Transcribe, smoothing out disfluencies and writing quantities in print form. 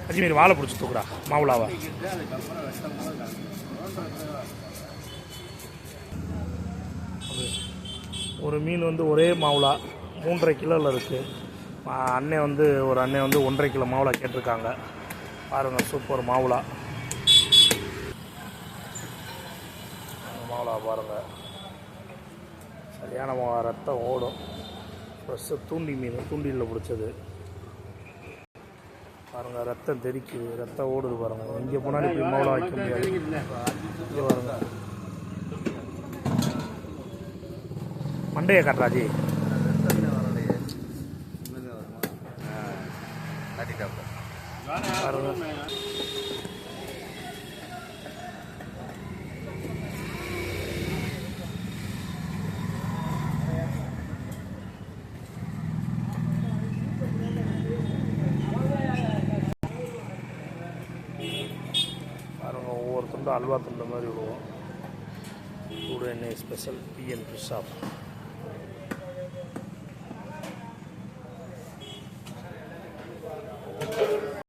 அஜ்மீர் வாழை பிடிச்சி தூக்குடா மாவுளாவா. ஒரு மீன் வந்து ஒரே மாவுளா 3.5 கிலோவில் இருக்குது. அண்ணன் வந்து ஒரு அண்ணன் வந்து 1.5 கிலோ மாவுளா கேட்டிருக்காங்க. பாருங்கள், சூப்பர் மாவுளா. மாவுளா பாருங்கள், சரியான ரத்தம் ஓடும். ப்ளஸ்ஸு தூண்டி மீன், தூண்டிலில் பிடிச்சது பாருங்கள். ரத்தம் தெரிக்குது, ரத்தம் ஓடுது பாருங்கள். இங்கே போனாலும் இப்படி மாவுளா வைக்க முடியாது. இங்கே பாருங்கள், மண்டையை காட்டுறாஜி. பாருங்கள், ஒவ்வொரு துண்டும் அல்வா துண்டு மாதிரி விடுவோம். கூட எண்ணெய் ஸ்பெஷல் பிஎன் ஃபிஷ் ஷாப்.